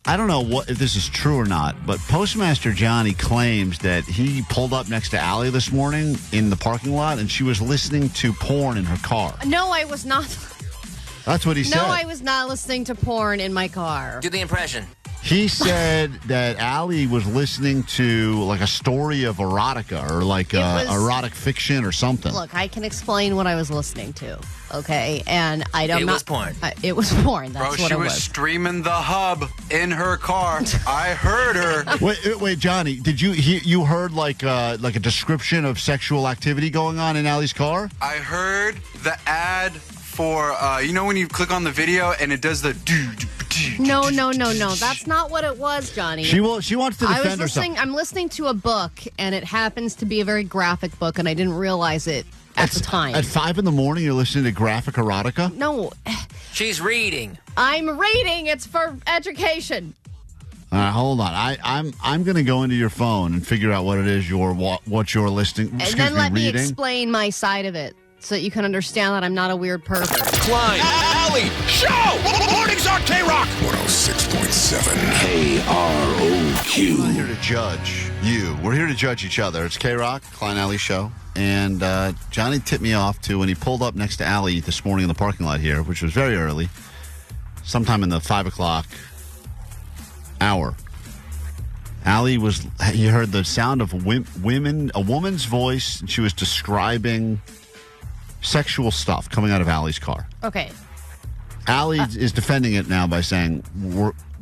I don't know if this is true or not, but Postmaster Johnny claims that he pulled up next to Allie this morning in the parking lot, and she was listening to porn in her car. No, I was not. That's what he said. No, I was not listening to porn in my car. Do the impression. He said that Allie was listening to like a story of erotica or like erotic fiction or something. Look, I can explain what I was listening to, okay? And I don't know. It was porn. It was porn. That's Bro, what she it was streaming the hub in her car. I heard her. Wait, Johnny, did you heard like a description of sexual activity going on in Allie's car? I heard the ad for, when you click on the video and it does the No. That's not what it was, Johnny. She wants to defend herself. I'm listening to a book, and it happens to be a very graphic book, and I didn't realize it at the time. At 5 in the morning, you're listening to graphic erotica? No. She's reading. I'm reading. It's for education. All right, hold on. I'm going to go into your phone and figure out what it is what you're listening. And then let me explain my side of it, so that you can understand that I'm not a weird pervert. Klein, Alley, Show! Mornings on KROQ 106.7 KROQ. We're here to judge you. We're here to judge each other. It's KROQ, Klein Alley Show. And Johnny tipped me off to when he pulled up next to Allie this morning in the parking lot here, which was very early, sometime in the 5 o'clock hour. He heard the sound of a woman's voice, and she was describing sexual stuff coming out of Allie's car. Okay. Allie is defending it now by saying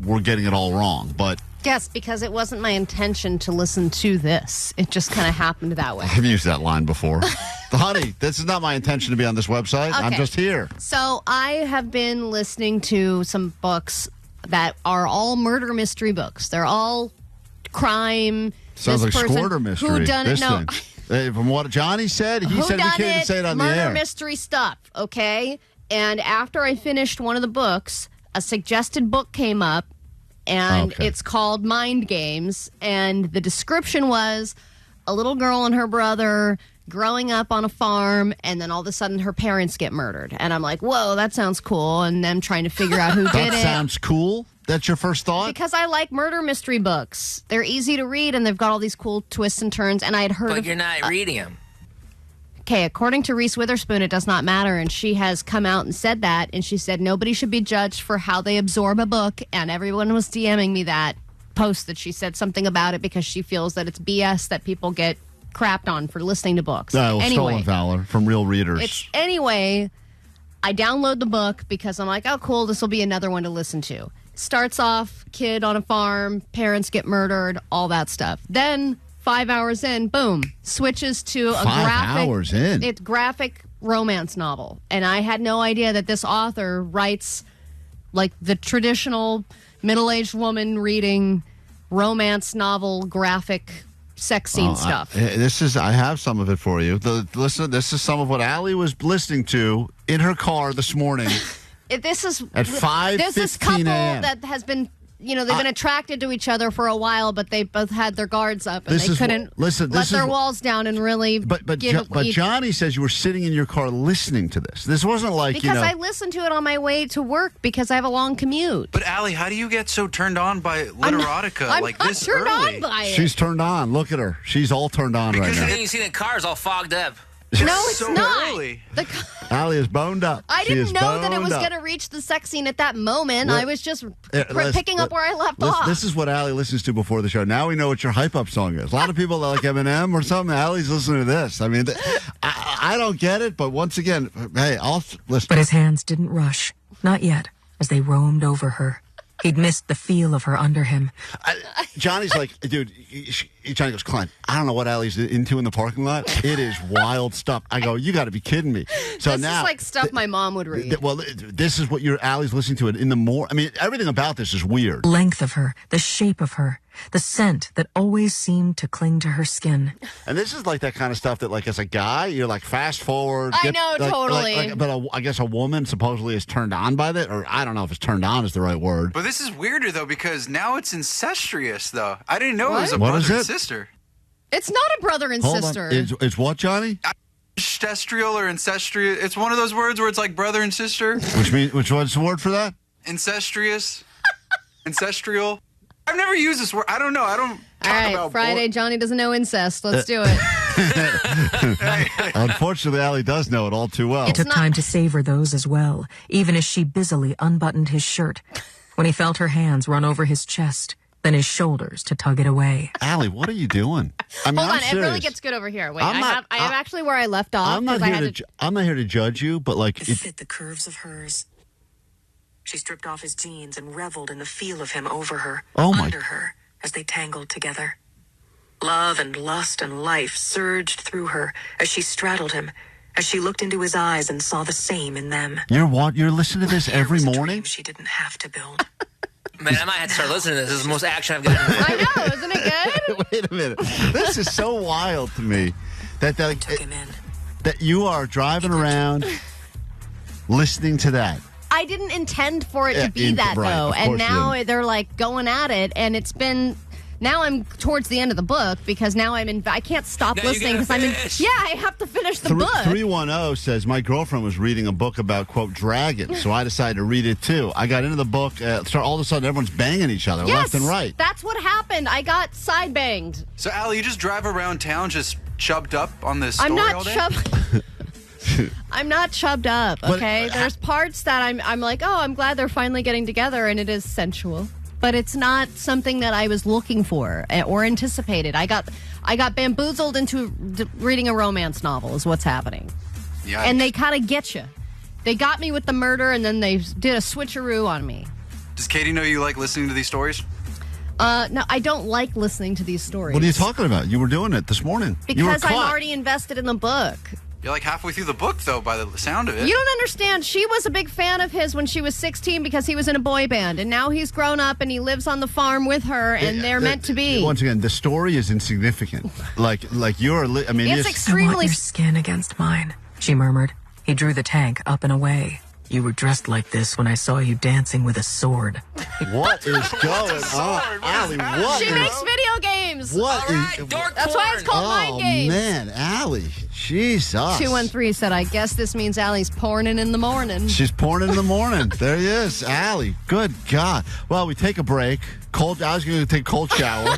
we're getting it all wrong, but yes, because it wasn't my intention to listen to this. It just kind of happened that way. I've used that line before. Honey, this is not my intention to be on this website. Okay. I'm just here. So I have been listening to some books that are all murder mystery books. They're all crime. Sounds like Squirter mystery. Who done it? No. From what Johnny said, he said we can't even say it on the air. Murder mystery stuff, okay? And after I finished one of the books, a suggested book came up, and it's called Mind Games. And the description was a little girl and her brother growing up on a farm, and then all of a sudden her parents get murdered. And I'm like, whoa, that sounds cool. And them trying to figure out who did it. That sounds cool? That's your first thought? Because I like murder mystery books. They're easy to read, and they've got all these cool twists and turns. And I had heard But you're not reading them. Okay, according to Reese Witherspoon, it does not matter, and she has come out and said that, and she said nobody should be judged for how they absorb a book, and everyone was DMing me that post that she said something about it because she feels that it's BS that people get crapped on for listening to books. Stolen valor from real readers. Anyway, I download the book because I'm like, oh, cool, this will be another one to listen to. Starts off, kid on a farm, parents get murdered, all that stuff. Then 5 hours in, boom, switches to a 5 hours in. It's graphic romance novel. And I had no idea that this author writes like the traditional middle-aged woman reading romance novel, graphic sex scene stuff. I have some of it for you. Listen, this is some of what Allie was listening to in her car this morning. This is at 5:15 This is couple that has been, they've been attracted to each other for a while, but they both had their guards up and they couldn't let their walls down and really. But Johnny says you were sitting in your car listening to this. This wasn't like because I listened to it on my way to work because I have a long commute. But Allie, how do you get so turned on by literotica like this early? I'm not turned on by it. She's turned on. Look at her. She's all turned on right now. Because you see the car's all fogged up. No, it's so not. Early. Allie is boned up. I didn't know that it was going to reach the sex scene at that moment. I was just picking up where I left off. This is what Allie listens to before the show. Now we know what your hype-up song is. A lot of people like Eminem or something. Allie's listening to this. I mean, I don't get it, but once again, hey, I'll listen. But his hands didn't rush. Not yet, as they roamed over her. He'd missed the feel of her under him. Johnny's like, dude, Johnny goes, Klein, I don't know what Allie's into in the parking lot. It is wild stuff. I go, you got to be kidding me. So this now, is like stuff my mom would read. This is what your Allie's listening to it in the more. I mean, everything about this is weird. Length of her, the shape of her, the scent that always seemed to cling to her skin. And this is like that kind of stuff that, like, as a guy, you're like, fast forward. I know, totally. But I guess a woman supposedly is turned on by that, or I don't know if it's turned on is the right word. But this is weirder, though, because now it's incestuous, though. I didn't know it was a What brother is and it? sister. It's not a brother and sister. It's what, Johnny? Incestual or incestuous. It's one of those words where it's like brother and sister. Which what's the word for that? Incestuous. ancestral. I've never used this word. I don't know. I don't talk All right, about Friday, Johnny doesn't know incest. Let's do it. Unfortunately, Allie does know it all too well. It took time to savor those as well, even as she busily unbuttoned his shirt. When he felt her hands run over his chest, then his shoulders to tug it away. Allie, what are you doing? I mean, Hold on, I'm it really serious. gets good over here. Wait, I'm I have actually where I left off. I'm not 'cause I here had to. I'm not here to judge you, but like, It fit the curves of hers. She stripped off his jeans and reveled in the feel of him over her, under her, as they tangled together. Love and lust and life surged through her as she straddled him, as she looked into his eyes and saw the same in them. You're what? You're listening to this every Here was a morning? dream she didn't have to build. Man, I might have to start listening to this. This is the most action I've gotten. I know, isn't it good? Wait a minute. This is so wild to me that Took him in. that you are driving around listening to that. I didn't intend for it to be Yeah, that, right, though. of And course you now didn't. they're like going at it, and it's been. Now I'm towards the end of the book because now I can't stop Now you listening gotta because I'm in. finish. Yeah, I have to finish the book. 310 says, my girlfriend was reading a book about, quote, dragons, so I decided to read it too. I got into the book, all of a sudden everyone's banging each other left and right. That's what happened. I got side banged. So, Allie, you just drive around town just chubbed up on this story I'm all not day? chubbed. I'm not chubbed up, okay? There's parts that I'm like, oh, I'm glad they're finally getting together, and it is sensual. But it's not something that I was looking for or anticipated. I got bamboozled into reading a romance novel is what's happening. Yeah. And they kind of get you. They got me with the murder, and then they did a switcheroo on me. Does Katie know you like listening to these stories? No, I don't like listening to these stories. What are you talking about? You were doing it this morning. You were Because I'm caught. already invested in the book. You're like halfway through the book, though, by the sound of it. You don't understand. She was a big fan of his when she was 16 because he was in a boy band. And now he's grown up and he lives on the farm with her, and they're meant to be. Once again, the story is insignificant. like you're, I mean, It's it's I want extremely. your skin against mine, she murmured. He drew the tank up and away. You were dressed like this when I saw you dancing with a sword. what is going on? Allie, what She is- makes video games. What All is- right, dork That's why it's called Mind Games. man, Allie, Jesus. 213 said, I guess this means Allie's porning in the morning. She's pouring in the morning. There he is, Allie. Good God. Well, we take a break. I was going to take a cold shower.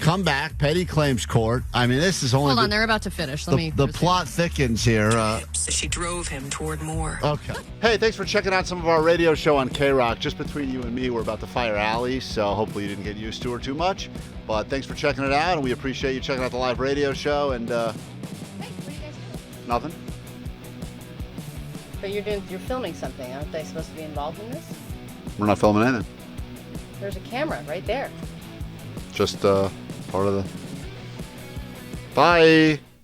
Come back. Petty claims court. I mean, this is only Hold on, they're about to finish. Let me. the plot thickens here. So she drove him toward more. Okay. Hey, thanks for checking out some of our radio show on KROQ. Just between you and me, we're about to fire Allie, so hopefully you didn't get used to her too much. But thanks for checking it out, and we appreciate you checking out the live radio show. And Hey, what are you guys doing? nothing. But you're filming something. Aren't they supposed to be involved in this? We're not filming anything. There's a camera right there. Just part of the. Bye.